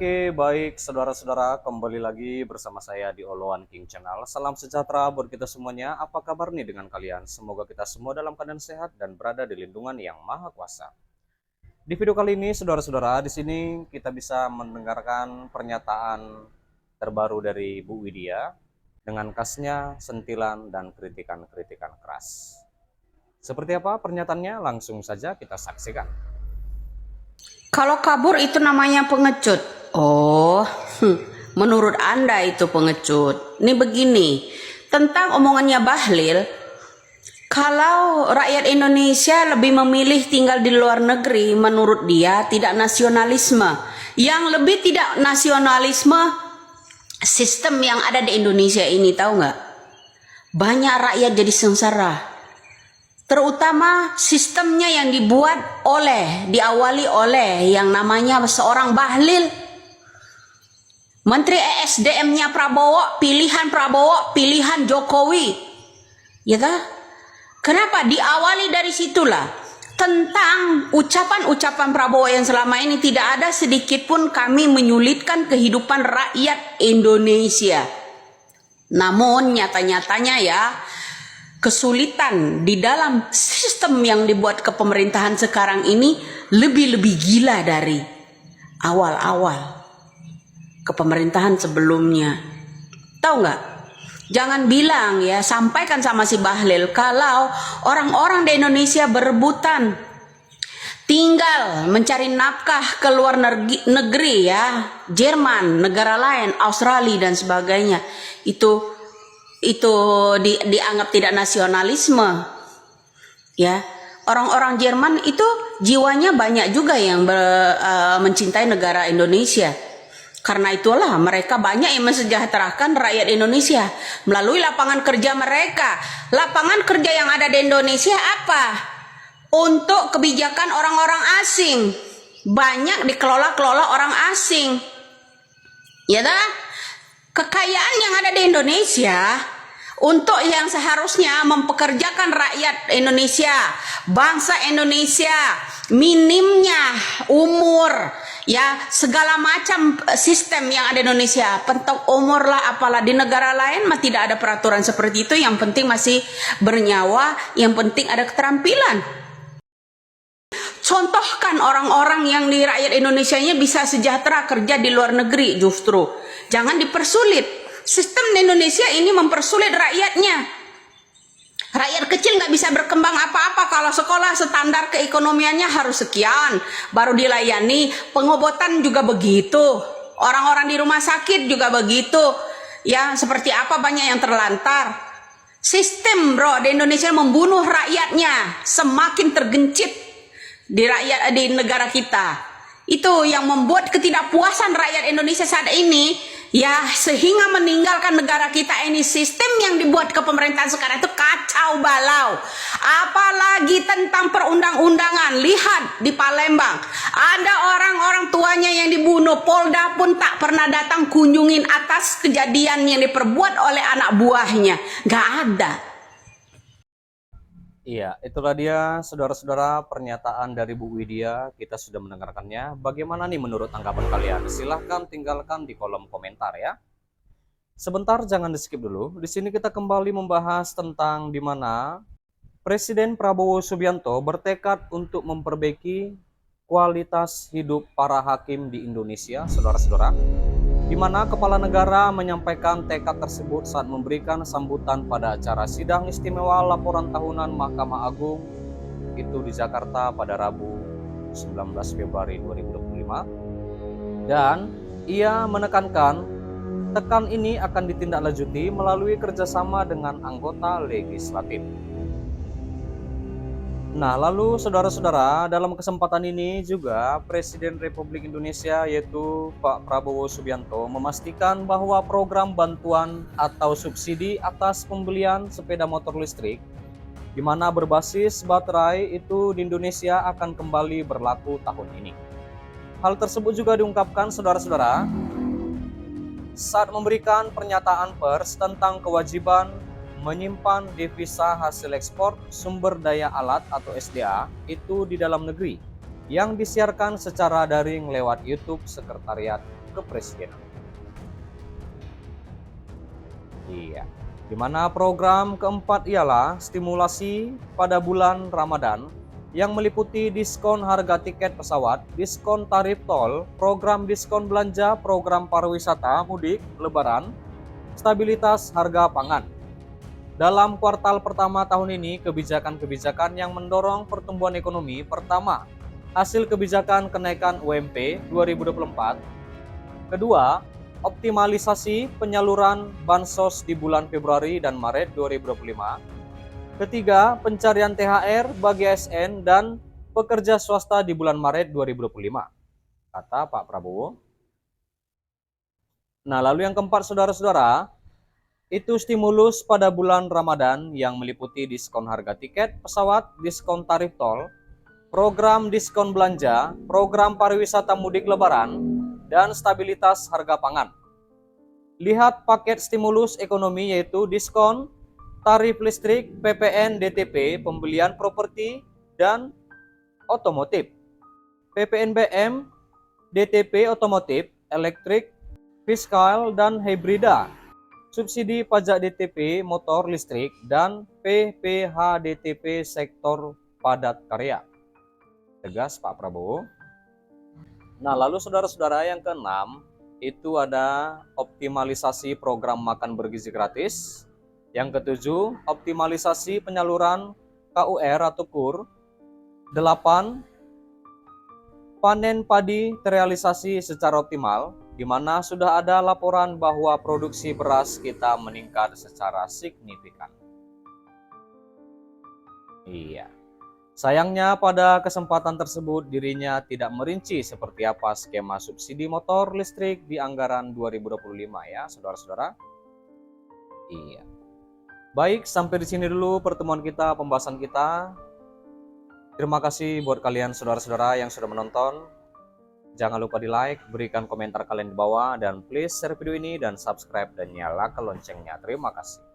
Oke, baik saudara-saudara, kembali lagi bersama saya di Oloan King Channel. Salam sejahtera buat kita semuanya. Apa kabar nih dengan kalian? Semoga kita semua dalam keadaan sehat dan berada di lindungan yang Maha Kuasa. Di video kali ini, saudara-saudara, di sini kita bisa mendengarkan pernyataan terbaru dari Bu Widya dengan khasnya sentilan dan kritikan-kritikan keras. Seperti apa pernyataannya? Langsung saja kita saksikan. Kalau kabur itu namanya pengecut. Oh, menurut Anda itu pengecut. Ini begini, tentang omongannya Bahlil, kalau rakyat Indonesia lebih memilih tinggal di luar negeri, menurut dia tidak nasionalisme. Yang lebih tidak nasionalisme, sistem yang ada di Indonesia ini, tahu nggak? Banyak rakyat jadi sengsara. Terutama sistemnya yang diawali oleh yang namanya seorang Bahlil. Menteri ESDM-nya Prabowo, pilihan Jokowi. Ya kan? Kenapa? Diawali dari situlah. Tentang ucapan-ucapan Prabowo yang selama ini tidak ada sedikit pun kami menyulitkan kehidupan rakyat Indonesia. Namun nyata-nyatanya ya, kesulitan di dalam sistem yang dibuat kepemerintahan sekarang ini lebih-lebih gila dari awal-awal kepemerintahan sebelumnya. Tahu nggak? Jangan bilang ya, sampaikan sama si Bahlil kalau orang-orang di Indonesia berebutan tinggal mencari nafkah ke luar negeri ya, Jerman, negara lain, Australia dan sebagainya. Itu dianggap tidak nasionalisme ya. Orang-orang Jerman itu jiwanya banyak juga yang mencintai negara Indonesia. Karena itulah mereka banyak yang mensejahterakan rakyat Indonesia melalui lapangan kerja mereka. Lapangan kerja yang ada di Indonesia apa? Untuk kebijakan orang-orang asing. Banyak dikelola orang asing. Ya dah? Kekayaan yang ada di Indonesia untuk yang seharusnya mempekerjakan rakyat Indonesia, bangsa Indonesia, minimnya umur, ya segala macam sistem yang ada di Indonesia, pentok umur lah apalah. Di negara lain mah tidak ada peraturan seperti itu. Yang penting masih bernyawa, yang penting ada keterampilan. Contohkan orang-orang yang di rakyat Indonesianya bisa sejahtera kerja di luar negeri justru. Jangan dipersulit. Sistem di Indonesia ini mempersulit rakyatnya. Rakyat kecil nggak bisa berkembang apa-apa kalau sekolah standar keekonomiannya harus sekian baru dilayani. Pengobatan juga begitu. Orang-orang di rumah sakit juga begitu. Ya, seperti apa banyak yang terlantar. Sistem di Indonesia membunuh rakyatnya, semakin tergencit di negara kita. Itu yang membuat ketidakpuasan rakyat Indonesia saat ini ya, sehingga meninggalkan negara kita ini. Sistem yang dibuat kepemerintahan sekarang itu kacau balau. Apalagi tentang perundang-undangan. Lihat di Palembang ada orang-orang tuanya yang dibunuh, Polda pun tak pernah datang kunjungin atas kejadian yang diperbuat oleh anak buahnya. Gak ada. Iya, itulah dia saudara-saudara pernyataan dari Bu Widya. Kita sudah mendengarkannya. Bagaimana nih menurut tanggapan kalian? Silahkan tinggalkan di kolom komentar ya. Sebentar, jangan di skip dulu. Di sini kita kembali membahas tentang di mana Presiden Prabowo Subianto bertekad untuk memperbaiki kualitas hidup para hakim di Indonesia, saudara-saudara. Di mana kepala negara menyampaikan tekad tersebut saat memberikan sambutan pada acara sidang istimewa laporan tahunan Mahkamah Agung itu di Jakarta pada Rabu 19 Februari 2025. Dan ia menekankan tekan ini akan ditindaklanjuti melalui kerjasama dengan anggota legislatif. Nah, lalu saudara-saudara, dalam kesempatan ini juga Presiden Republik Indonesia yaitu Pak Prabowo Subianto memastikan bahwa program bantuan atau subsidi atas pembelian sepeda motor listrik di mana berbasis baterai itu di Indonesia akan kembali berlaku tahun ini. Hal tersebut juga diungkapkan saudara-saudara saat memberikan pernyataan pers tentang kewajiban menyimpan devisa hasil ekspor sumber daya alat atau SDA itu di dalam negeri yang disiarkan secara daring lewat YouTube Sekretariat kepresidenan. Iya. Di mana program keempat ialah stimulasi pada bulan Ramadan yang meliputi diskon harga tiket pesawat, diskon tarif tol, program diskon belanja, program pariwisata, mudik, lebaran, stabilitas harga pangan. Dalam kuartal pertama tahun ini, kebijakan-kebijakan yang mendorong pertumbuhan ekonomi pertama, hasil kebijakan kenaikan UMP 2024. Kedua, optimalisasi penyaluran bansos di bulan Februari dan Maret 2025. Ketiga, pencarian THR bagi ASN dan pekerja swasta di bulan Maret 2025, kata Pak Prabowo. Nah, lalu yang keempat, saudara-saudara, itu stimulus pada bulan Ramadan yang meliputi diskon harga tiket pesawat, diskon tarif tol, program diskon belanja, program pariwisata mudik lebaran, dan stabilitas harga pangan. Lihat paket stimulus ekonomi yaitu diskon tarif listrik, PPN DTP, pembelian properti, dan otomotif. PPNBM, DTP otomotif, elektrik, fiskal, dan hibrida. Subsidi pajak DTP motor listrik, dan PPh DTP sektor padat karya. Tegas Pak Prabowo. Nah, lalu saudara-saudara, yang keenam, itu ada optimalisasi program makan bergizi gratis. Yang ketujuh, optimalisasi penyaluran KUR atau KUR. 8. Panen padi terrealisasi secara optimal, di mana sudah ada laporan bahwa produksi beras kita meningkat secara signifikan. Iya. Sayangnya pada kesempatan tersebut dirinya tidak merinci seperti apa skema subsidi motor listrik di anggaran 2025 ya, saudara-saudara. Iya. Baik, sampai di sini dulu pertemuan kita, pembahasan kita. Terima kasih buat kalian saudara-saudara yang sudah menonton. Jangan lupa di like, berikan komentar kalian di bawah, dan please share video ini dan subscribe dan nyalakan loncengnya. Terima kasih.